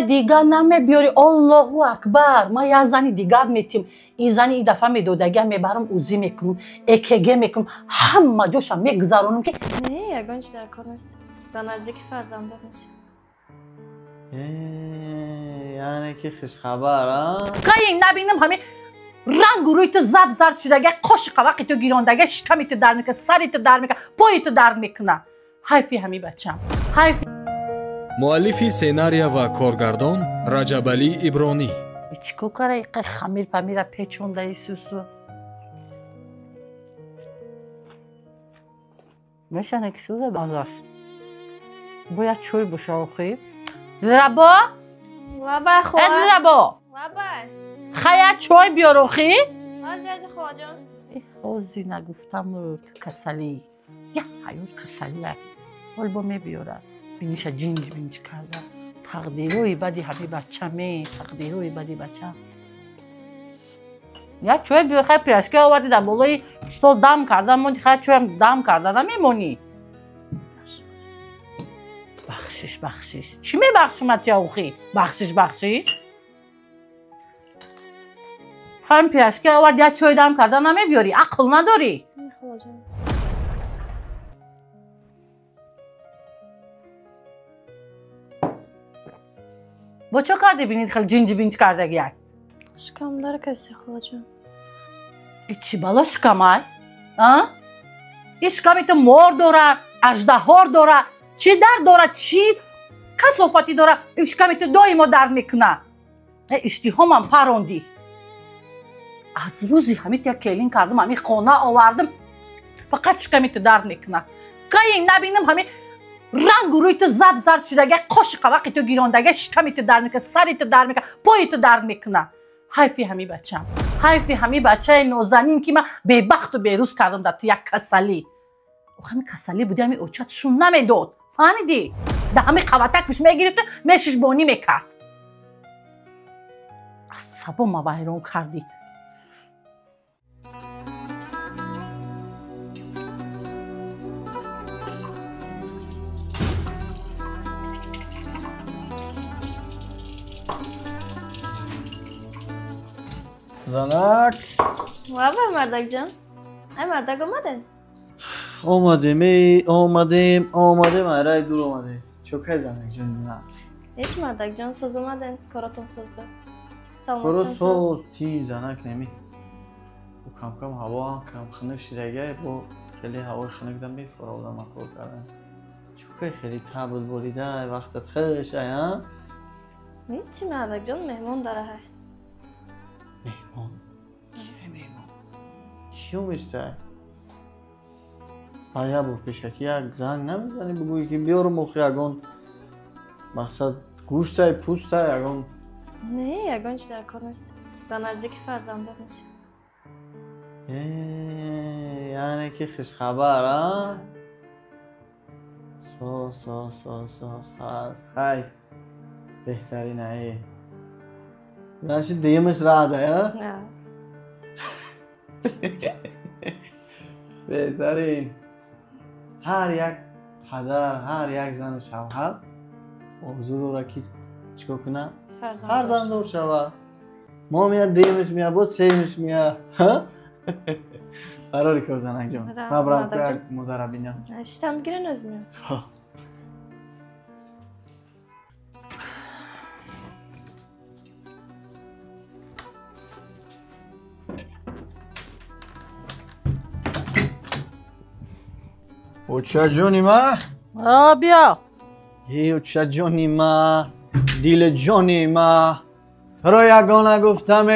دیگر نمیبیاری. الله اکبر. ما یه زنی دیگر میتیم. این زنی این دفعه میدودگه میبرم اوزی میکنم، اکگه میکنم، همه جوشم میگذارونم که نه یگانش در کار نیست. به نزدیک فرزنده میشه. یعنی که خوش خبر ها؟ که نبینم همه رنگ روی تو زب زرد شدگه، قاش قوقی تو گیراندگه، شکمی تو در میکنه، سری تو در میکنه، پای تو در میکنه. حیفی همی بچم، حیف. مؤلفی سناریو و کارگردان رجبعلی ابرانی. چیکار کاره این خمیر پمیر پیچونده ایسوسو میشن اکسوزه بازاش باید چوی بشاوخی ربا لبا خواه ربا لبا خیلی چوی بیاروخی از خواه جان اوزی نگفتم رو کسلی یا حیوت کسلی ولی با میبیاره بینیش جنج بینج کرده تقدیروی بدی همی بچه می تقدیروی بدی بچه یا چوی بیار خیلی پیرشکه آوردی در بالای ستول دم کردن مونی خیلی چوی هم دم کردن نمیمونی بخشش بخشش چی میبخشمت یا اوخی؟ بخشش بخشش؟ خیلی پیرشکه آوردی یا چوی دم کردن نمیبیاری عقل نداری خواه جان با چه کردی بینید خیلی جنج بینج کرده گیه؟ شکم داره کسی خواه جان ای چی بالا شکمای؟ این شکمی تو مار داره، اژدهار داره، چی در داره، چی کثافتی داره، این شکمی تو دائما درد میکنه. اشتهام هم پروندی. از روزی همین یک کلین کردم، همین خانه آوردم، فقط شکمی تو درد میکنه. که نبینم همین رنگ روی تو زب زرد شدگه، قاش قوقی تو گیراندگه، شکمی تو درد میکنه، سری تو درد میکنه، پای تو درد میکنه. حیفی همی بچم، حیفی همی بچه نازنین که من بیبخت و بیروز کردم در تو یک کسلی. او همین کسلی بودی همین اوچتشون نمیداد، فهمیدی؟ در همین قوتکش میگرفته میشش بانی میکرد. عصبا ما ویران کردی. زنک لبا مردک جان ای مردک اومدیم ارای دور اومده چوکای زنک جان نه هیچ مردک جان سوز اومدن کاراتون سوز بر برو سوز چی زنک نمی و کم کم هوا کم خنک شدگه با خیلی هوا خنک دم میفراودم کار کردن چوکای خیلی تبل بریده وقتت خیلی شای ها هیچی مردک جان مهمون داره های مهمان چه مهمان کیو میسته آیا با پیشکی یک زنگ نمیزنی بگویی که بیارو مخی یگان مقصد گوشت پوست یگان نه یگانش در کار نیست به نزدیک فرزنده میشه یعنی که خوش خبر ها خاص خی بهترین ای یعنی دیمش راده ها نه بهترین هر یک پدر هر یک زن شوهر موضوع داره که چیکار کنه فرزند دار شوه ما میاد دیمش میاد با سیمش میاد برای کار زنک جان من برام که یک مدر بینم اشتم گیره نزمیاد اوچه جونی ما بیا اوچه جونی ما دیل جونی ما تو را یگانه گفتم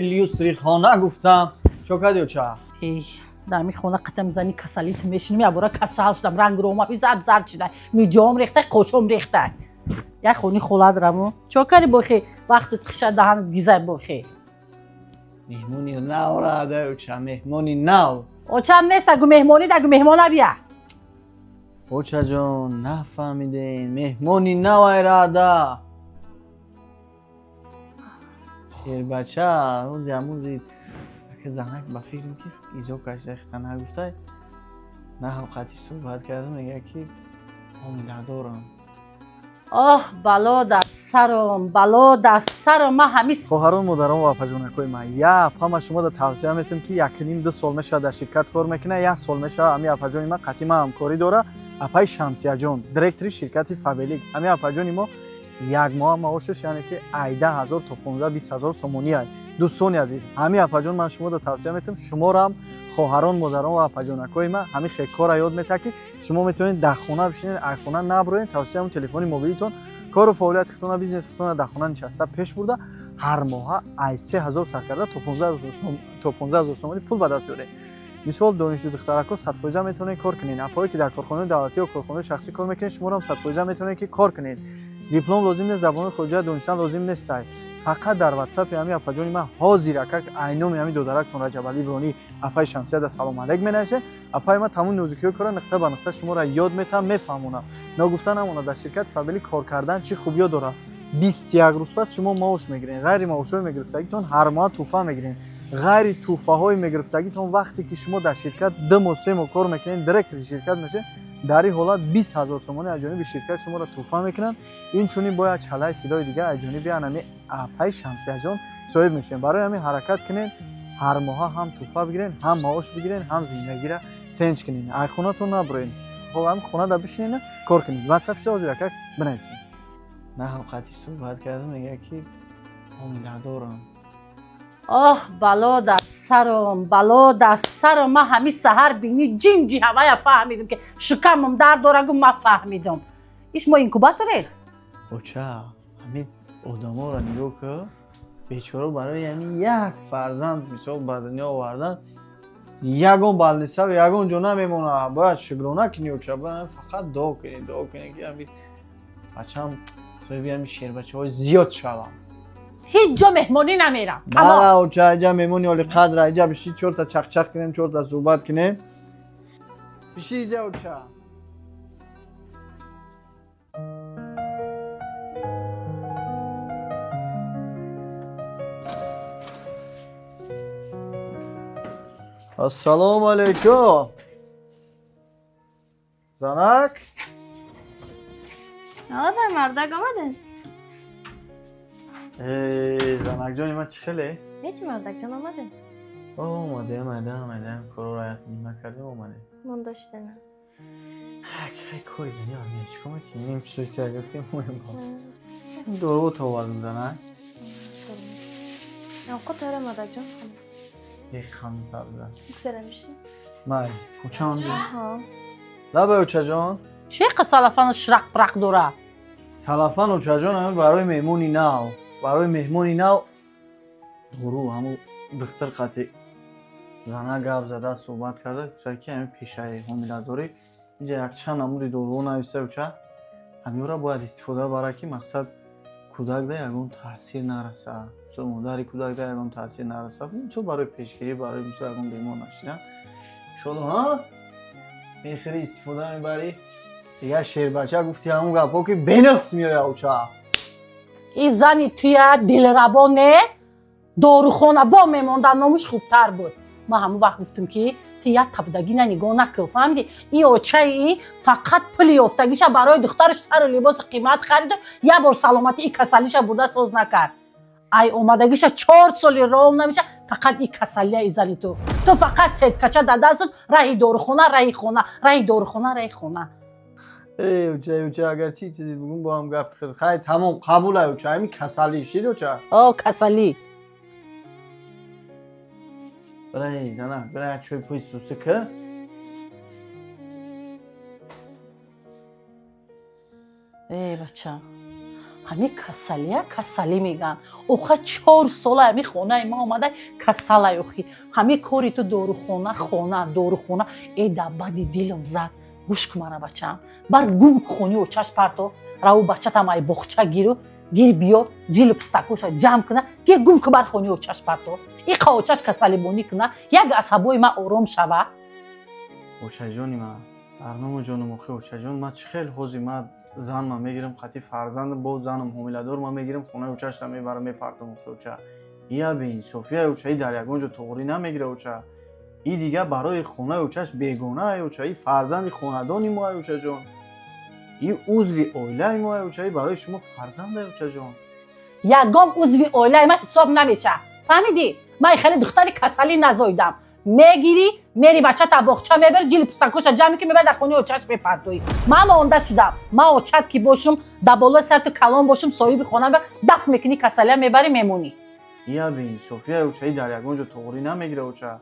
لیوسری خانه گفتم چو کدی اوچه ای در می خونه قطم زنی کسلیت میشینم یا برای کسل شدم رنگ رو ما بی زرد زرد شده می جام ریخته قشم ریخته یک خونی خوله درمو چو کدی بخی وقت خشه دهن گیزه بخی مهمونی نو را ده اوچه مهمونی نو اوچه هم نیست اگه مهمونی اگه مهمانه بیا اوچه جون نفهمیدین مهمونی نو اراده خیر بچه روزی اموزی که زنک با فکر میکرد ایزو کشته اختا نگفته نه هم قطعی صحبت کرده میگه که هم ندارم آه بلا در سرم بلا در سرم من همیشه خواهران مادران و اپاجونکای من یا اپا ما شما را توصیه میتونم که 1.5 2 سال میشه در شرکت کار میکنه 1 سال میشه امی اپاجون ما قطعی ما همکاری داره اپای شمسیه جان دایرکتوری شرکت فابلیک امی اپاجون ما یک ماه معاشش یعنی که 18000 تا 15 20000 سومونی است دوستان عزیز امی اپاجون من شما را توصیه میتونم شما را هم خواهران مادران و اپاجونکای من همین خیلی کار یاد میته که شما میتونید در خونه بشینید از خونه نبرین توصیه تلفن موبیلتون کار و فعالیت خودتون بیزنس خودتون در خونه نشسته پیش برده هر ماه 3000 سر کرده تا 15000 سومانی پول به دست بیارید مثال دانشجو دخترکا 100% میتونید کار کنین اپایی که در کارخانه دولتی و کارخانه شخصی کار میکنین شما هم 100% میتونید که کار کنین دیپلم لازم نیست زبان خارجی دانستن لازم نیست فقط در واتساپ همین اپاجون من حاضر که عینوم همین دو درک رجب علی برونی اپای شمسیه در سلام علیک مینویسه اپای ما تمام نوزیکی کار نقطه به نقطه شما را یاد میتم میفهمونم نگفتن همون در شرکت فابریک کار کردن چی خوبیا داره 21 روز پس شما معاش میگیرین غیر معاشای میگرفتگیتون هر ماه توفه میگیرین غیر توفه های میگرفتگیتون وقتی که شما در شرکت 2 ماه 3 ماه کار میکنین دایرکت شرکت میشه در این حالت 20000 سومانی اجانبی شرکت شما را توفه میکنن این چونی باید چلای تیلای دیگه اجانبی انمی اپای شمسیه جان صاحب میشین برای همین حرکت کنین هر ماه هم توفه بگیرین هم معاش بگیرین هم زندگی را تنج کنین ای خونه‌تون نبرین خب هم خونه دا بشینین کار کنین واسه پیش از یک بنویسین نه هم قطعی صحبت کردم میگه که هم ندارم آه بلا در سرم بلا در سرم من همین سحر بینی جنجی هوای فهمیدم که شکمم درد داره گم من فهمیدم ایش ما اینکوباتوره اوچه همین آدما را نگاه که بیچاره برای یعنی یک فرزند مثال به دنیا آوردن یگون بالنسا و یگون جو نمیمونه باید شکرانه کنی اوچه باید فقط دعا کنی که همین بچه هم سوی همین شیر بچه های زیاد شوم هیچ جا مهمانی نمیرم نه اوچه اینجا مهمونی حالی قدر اینجا بشی چور تا چخ چخ کنیم چور تا صحبت کنیم بشی اینجا اوچه السلام علیکم زنک آقا در مردک آمده زنک جانی من چی خیلی؟ هیچ مردک جان آمده اومده کارو رایت نیمه کردیم اومده من داشته نه خیلی کاری دنیا میاد چیکار میکنیم سویتی ها گفتیم مهم این دورو تو والم زنک آقا تاره مردک جان یک خانم تابزن اکسره میشتی؟ مای کوچه آنجا ها لبه اوچه جان چه قسالفان شرق پرق دوره سلافان اوچه جان همه برای مهمونی نو دورو همون دختر قطعی زنه گفت زده صحبت کرده گفته که همین پیشه حامله داری اینجا یک چند عمودی دورو نویسته اوچه همین را باید استفاده برای که مقصد کودک ده یکون تاثیر نرسه تو مادری کودک ده یکون تاثیر نرسه تو برای پیشگیری برای مثلا یکون بیمار نشیدن شده ها میخری استفاده میبری دیگه شیر بچه گفتی همون گپا که بنقص میای اوچه این زنی توی دلربانه داروخانه با میموندن نامش خوبتر بود ما همون وقت گفتم که توی یک تبدگی نگاه نکن فهمیدی این اوچه ای فقط پول یافتگیش برای دخترش سر و لباس قیمت خرید یه بار سلامتی این کسلیش برده سوز نکرد ای اومدگیش 4 سالی راه نمیشه فقط این کسلی ای زنی تو فقط سید کچه در دست راه داروخانه راه خونه راه داروخانه راه خونه ای اوچه اگر چیزی بگم با هم گفت خیلی تمام قبول ای اوچه همین کسلی شید اوچه کسلی برای زنه برای چوی پوی سوسه که ای بچه همین کسلی میگن اوخه 4 ساله همین خونه ما آمده کسل اوخی همین کاری تو داروخونه ای در بدی دیلم زد گوش کمانه بچه بر گم خونی و چشم پرتو راو بچه تم ای بخچه گیر بیا جیل پستکوش جمع کنه گیر گم که بر خونی و چشم پرتو این قاوچش کسلی بونی کنه یک عصبوی ما آرام شوه اوچه جانی من برنامه جانم اخی اوچه جان من چه خیلی خوزی من زن من میگیرم قطعی فرزند بود زنم حامله دار من میگیرم خونه اوچهش میبرم میپرتم اوچه یا به این صوفیه اوچه در یگونجا توغری نمیگیره اوچه این دیگه برای خونه اوچهش بیگونه اوچه این فرزند خاندانی ما اوچه جان این عضو اوله ما اوچایی برای شما فرزند اوچا جان. یگام عضو اوله من حساب نمیشه. فهمیدی؟ من خیلی دختری کسلی نزایدم. میگیری میری بچه تا باغچه میبری جیل پستکوش جمعی که میبری در خونه اوچهش میپردوی. من مانده شدم. من اوچت که باشم در بالا سر تو کلام باشم صاحب خونه و دفع میکنی کسلی میبری میمونی. یا به این صوفی اوچایی در یگان جو توغری نمیگیره اوچا.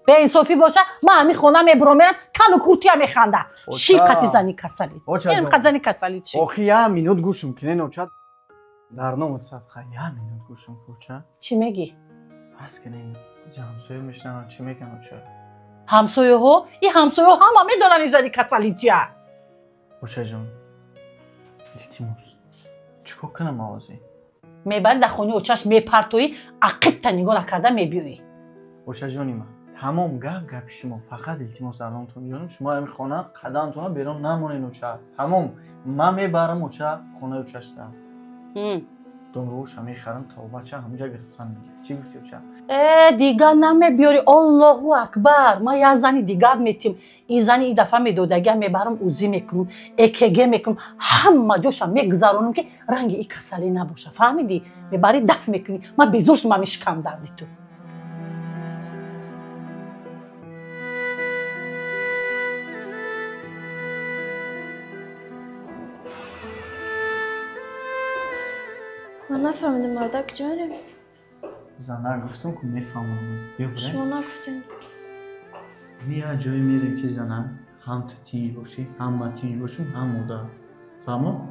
به این صوفی باشه من همین خونه میبرم میرم کل و کورتی هم میخنده. شی قطی زنی کسلی. این قطی کسلی چی؟ آخی یه مینوت گوشم کنین اوچا. در نام صدقه یه مینوت گوشم اوچا. چی میگی؟ بس کنین. همسایه میشنن چی میگن اوچا؟ همسایه ها؟ این همسایه ها هم میدونن این زنی کسلی چیه؟ اوچا جان التماس چیکار کنم آوازی؟ میبری در خونه اوچهش میپرتوی عقب تا نگاه نکرده میبیوی. اوچا جانی من تمام گپ شما فقط التماس در نامتون میارم شما همین خانه قدمتون بیرون نمونین اوچا. تمام من میبرم اوچا خونه اوچاش دارم. دمروش هم میخرم تا بچه همونجا گرفتن میگه. چی گفتی اوچا؟ دیگر نمیبیاری. الله اکبر. ما یه زنی دیگر میتیم. این زنی این دفعه میدودگه میبرم اوزی میکنم اکگه میکنم همه جوشم میگذارونم که رنگ این کسلی نباشه. فهمیدی؟ میبری دفع میکنی. من بیزورش من میشکم دردی تو. من نفهمیدم مردا کجا میریم؟ زنه گفتم که میفهمم. بیا بریم. شما نگفتین. یه جایی میریم که زنه هم تینج باشی هم ما تینج باشیم هم مودا. فهمم؟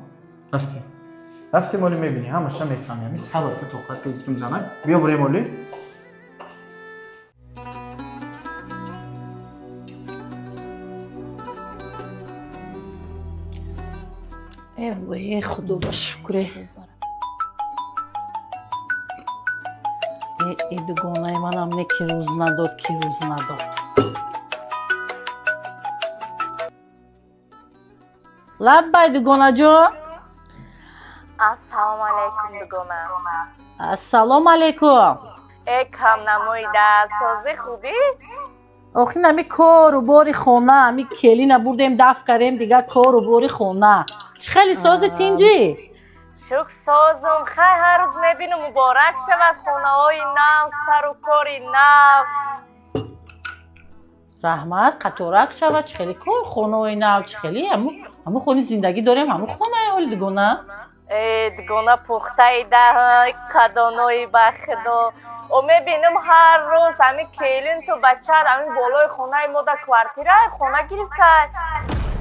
رفتیم ولی میبینی همش هم میفهمیم. این صبر که توقعت که گفتم زنه بیا بریم ولی. ای خدا با شکره. ای دوگانه من هم نه کی روز نداد کی روز نداد. لبای دوگانه جان. السلام علیکم دوگانه. السلام علیکم. ای کم نمویده سازی خوبی؟ آخی نمی کار و باری خونه می کلی نبردیم دفع کردیم دیگه کار و باری خونه. چه خیلی ساز تینجی؟ شک سازم خیلی هر روز میبینم مبارک شود خونه های نو سر و کاری نو. رحمت قطورک شود چه خیلی کار خونه های نو چه خیلی همون خونی زندگی داریم همون خونه اولی دیگونه. دیگونه پخته ایده قدانوی بخدا و میبینم هر روز همین کلین تو بچه همین بالای خونه ما در کوارتیره خونه گرفته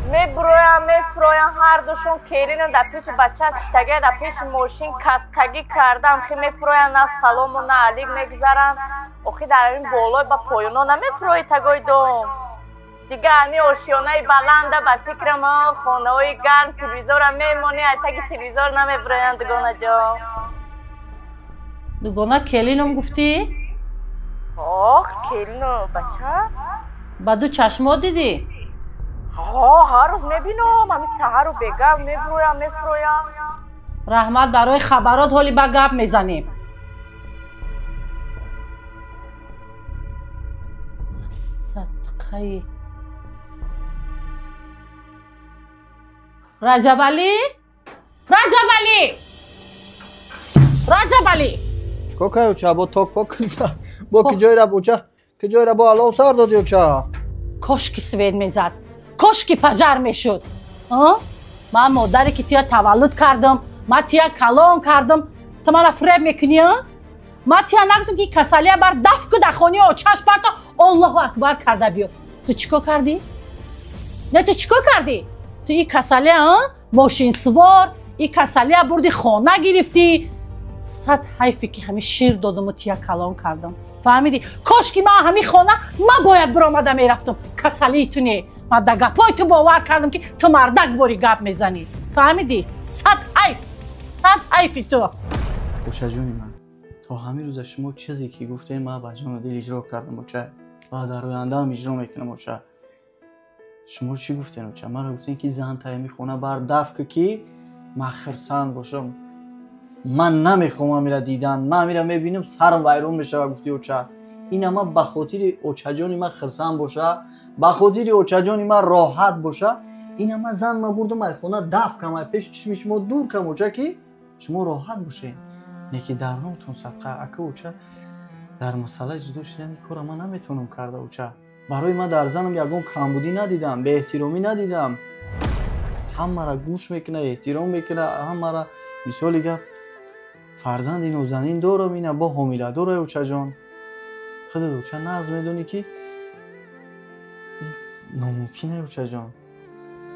میفرویم هر دوشون کلین در پیش بچه تشتگه در پیش ماشین کتکگی کردم خیلی میفرویم نه سلام و نه علیک میگذارم اخی در این بالای با پایونا نمیفروی تگوی دوم دیگه همی آشیانه بلنده با فکر ما خونه های گرم تلویزور هم میمونی ایتاگی تلویزور نمیبراین دوگانه جا. دوگانه کلینم گفتی؟ آخ کلینو بچه؟ با دو چشما دیدی؟ هر روز میبینم همی سهر رو بگم میفرویم. رحمت برای خبرات حالی با گپ میزنیم. صدقه رجب علی چکا که اوچا با توک پاک با کجای را اوچا کجای را با علاو سر دادی اوچا کاش که سوید میزد کاش که پجر میشد. من مادری که توی تولد کردم من توی کلان کردم تو من فریب میکنی من توی نگفتم که کسلیه بر دفع که در خانی آچهش برتا الله اکبر کرده بیاد. تو چیکار کردی؟ نه تو چیکار کردی؟ تو این کسلیه ماشین سوار این کسلیه بردی خانه گرفتی. صد حیفی که همین شیر دادم و توی کلان کردم. فهمیدی؟ کاش که من همین خانه من باید برآمده میرفتم. کسلی تو نه من در گپای تو باور کردم که تو مردک باری گپ میزنی. فهمیدی؟ صد حیفی تو. اوچا جونی من تا همین روز شما چیزی که گفتین من با جان و دل اجرا کردم اوچا و در آینده هم اجرا میکنم اوچا. شما چی گفتین اوچا؟ من گفتین که زن تای میخونه بر دفع که من خرسند باشم. من نمیخوام امیره دیدن من امیره میبینم سرم ویرون بشه و گفتی اوچا این اما بخاطر اوچا جانی من خرسند باشه بخاطر اوچا جانی من راحت باشه اینا من زن ما بردم ای خونه دفع کم ای پیش چشم شما دور کم اوچه که شما راحت باشین. نیکی در نوتون صدقه اکه اوچه در مسئله جدو شدن این کار من نمیتونم کرده اوچه. برای من در زنم یکون کمبودی ندیدم، به احترامی ندیدم. همه را گوش میکنه، احترام میکنه، همه را مثالی گفت فرزند اینو زنین دارم اینه با حامله داره اوچه جان. خودت اوچه ناز میدونی که ناممکنه اوچه جان.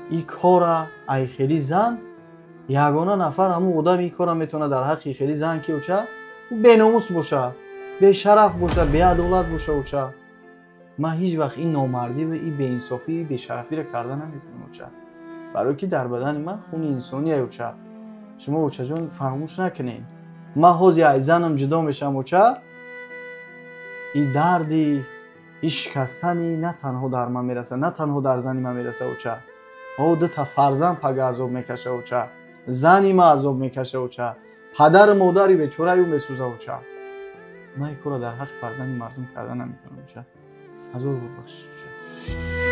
این کار ای خیلی زن یگانه نفر همون آدم این کار میتونه در حق خیلی زن که اوچه به ناموس باشه، به شرف باشه، به عدالت باشه اوچه. من هیچ وقت این نامردی و این به انصافی به شرفی را کرده نمیتونم اوچه. برای که در بدن من خون انسانی اوچه. شما اوچه جان فراموش نکنین. من حوزی ای زنم جدا میشم اوچه. این دردی این شکستنی نه تنها در من میرسه، نه تنها در زنی من میرسه اوچه. او دو تا فرزند پگه عذاب میکشه اوچه. زنی ما عذاب میکشه اوچه. پدر مادری بیچاره اون میسوزه اوچه. من این کار در حق فرزند مردم کردن نمیتونم اوچه. عذاب ببخش اوچه.